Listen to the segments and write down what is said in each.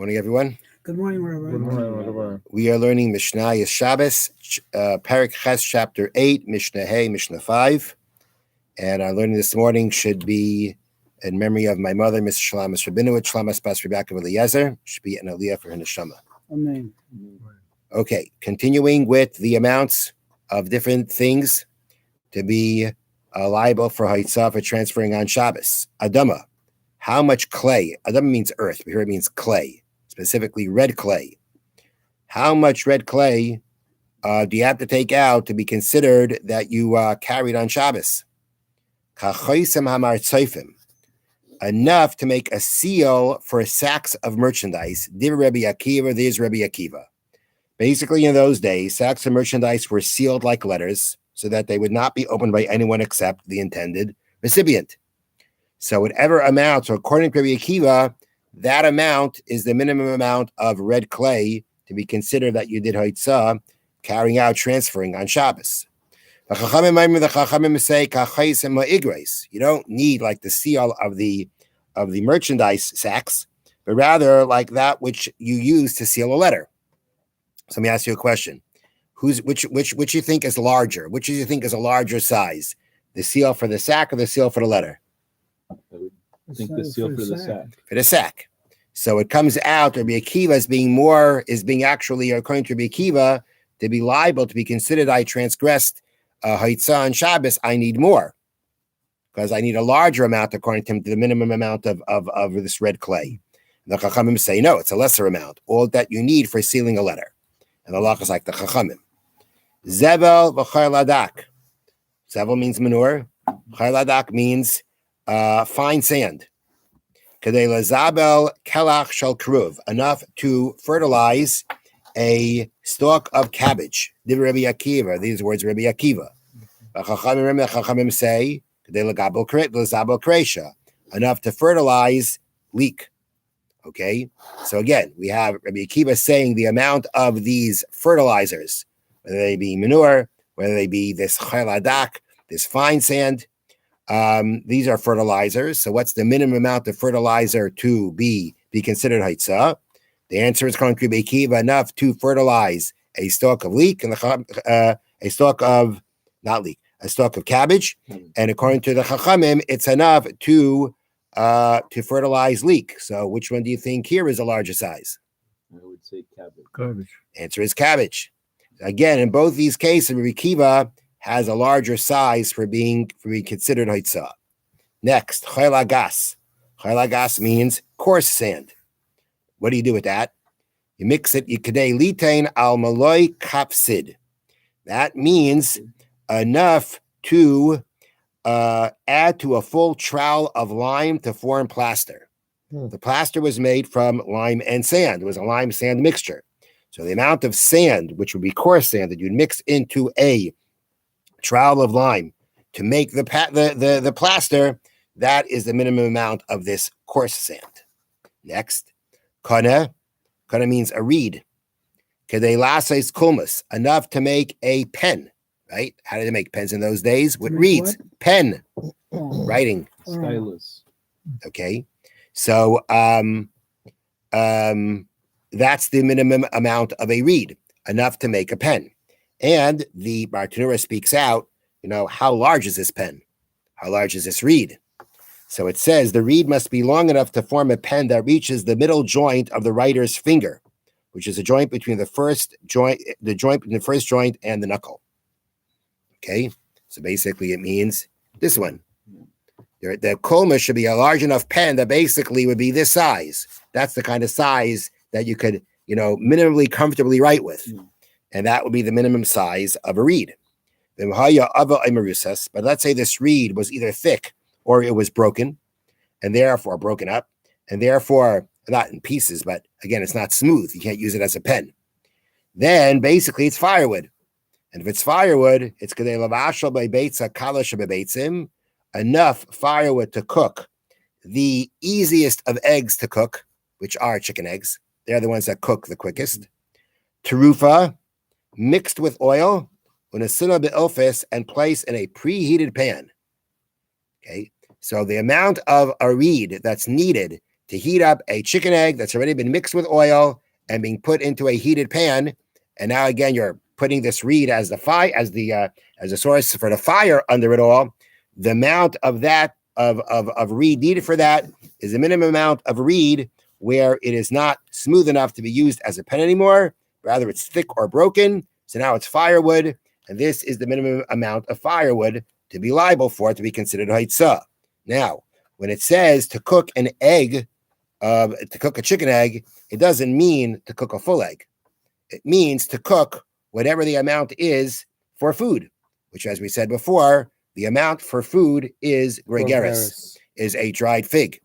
Morning, everyone. Good morning, Rabbi. Good morning, Rabbi. We are learning Mishnah Yis Shabbos, Parak Ches, Chapter 8, Mishnah Hey, Mishnah 5. And our learning this morning should be in memory of my mother, Mrs. Shalamas Rabinowitz, Shalamas Bas Rebecca of Eliezer. Should be an aliyah for her neshama. Amen. Okay, continuing with the amounts of different things to be liable for haitzah for transferring on Shabbos. Adama, how much clay? Adama means earth, but here it means clay, specifically red clay. How much red clay do you have to take out to be considered that you carried on Shabbos? Kachoisem hamar tzoifim, enough to make a seal for sacks of merchandise. Div Rabbi Akiva, there's Rabbi Akiva. Basically, in those days, sacks of merchandise were sealed like letters so that they would not be opened by anyone except the intended recipient. So whatever amount, so according to Rabbi Akiva, that amount is the minimum amount of red clay to be considered that you did haitzah, carrying out, transferring on Shabbos. The Chachamim say, you don't need like the seal of the merchandise sacks, but rather like that which you use to seal a letter. So let me ask you a question. Which you think is larger? Which do you think is a larger size? The seal for the sack or the seal for the letter? I think the seal for the sack. For the sack. So it comes out, Rabbi Akiva is being actually, according to Rabbi Akiva, to be liable, to be considered I transgressed haitzah on Shabbos, I need more. Because I need a larger amount, according to him, to the minimum amount of this red clay. The Chachamim say, no, it's a lesser amount. All that you need for sealing a letter. And the law is like the Chachamim. Zevel v'chayr ladak. Zevel means manure. Chayr ladak means fine sand. Kadei lazabel kelach shel kruv, enough to fertilize a stalk of cabbage. Div Rabbi Akiva. These words Rabbi Akiva. Chachamim say kadei lazabel kresha, enough to fertilize leek. Okay, so again, we have Rabbi Akiva saying the amount of these fertilizers, whether they be manure, whether they be this chayladak, this fine sand, these are fertilizers. So what's the minimum amount of fertilizer to be considered haitzah? The answer is according to Rabbi Akiva, enough to fertilize a stalk of leek and a stalk of cabbage. And according to the Chachamim, it's enough to fertilize leek. So which one do you think here is a larger size? I would say cabbage. Garbage. Answer is cabbage. Again, in both these cases, Rabbi Akiva has a larger size for being considered haitzah. Next, chaylagas. Chaylagas means coarse sand. What do you do with that? You mix it, yikadei litain al maloi kapsid. That means enough to add to a full trowel of lime to form plaster. The plaster was made from lime and sand. It was a lime sand mixture. So the amount of sand, which would be coarse sand, that you'd mix into a trowel of lime to make the plaster, that is the minimum amount of this coarse sand. Next, kana. Kana means a reed. Kadei lasais kulmus, enough to make a pen. Right? How did they make pens in those days? With reeds. What? Pen. Writing. Stylus. Okay. So that's the minimum amount of a reed, enough to make a pen. And the Bartanura speaks out, how large is this pen? How large is this reed? So it says the reed must be long enough to form a pen that reaches the middle joint of the writer's finger, which is a joint between the joint between the first joint and the knuckle. Okay, so basically it means this one. The kolma should be a large enough pen that basically would be this size. That's the kind of size that you could, minimally comfortably write with. And that would be the minimum size of a reed. But let's say this reed was either thick or it was broken, and therefore broken up, and therefore not in pieces, but again, it's not smooth. You can't use it as a pen. Then basically it's firewood. And if it's firewood, it's enough firewood to cook the easiest of eggs to cook, which are chicken eggs. They're the ones that cook the quickest. Terufa, mixed with oil, unasuna be'ofis, and placed in a preheated pan. Okay, so the amount of a reed that's needed to heat up a chicken egg that's already been mixed with oil and being put into a heated pan. And now again, you're putting this reed as the source for the fire under it all. The amount of that of reed needed for that is the minimum amount of reed where it is not smooth enough to be used as a pen anymore. Rather, it's thick or broken. So now it's firewood, and this is the minimum amount of firewood to be liable for it to be considered haitzah. Now, when it says to cook an egg, to cook a chicken egg, it doesn't mean to cook a full egg. It means to cook whatever the amount is for food, which, as we said before, the amount for food is gregaris, is a dried fig.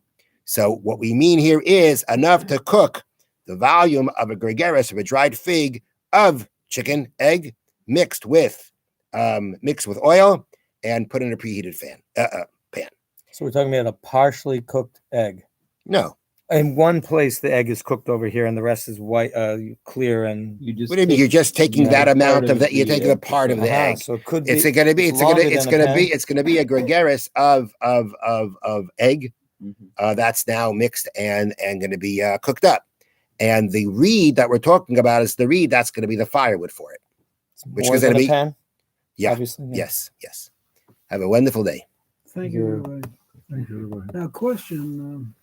So what we mean here is enough to cook the volume of a gregaris, of a dried fig of chicken egg mixed with oil and put in a preheated pan. So we're talking about a partially cooked egg. No. In one place, the egg is cooked over here, and the rest is white, clear, and what do you mean? You're just taking that amount of that. You're taking a part of the egg. So it could be. It's going to be a gregaris of egg that's now mixed and going to be cooked up. And the reed that we're talking about is the reed that's going to be the firewood for it, which is going to be pan. Yeah. Obviously, yeah. Yes. Have a wonderful day. Thank you, everybody. Now, question.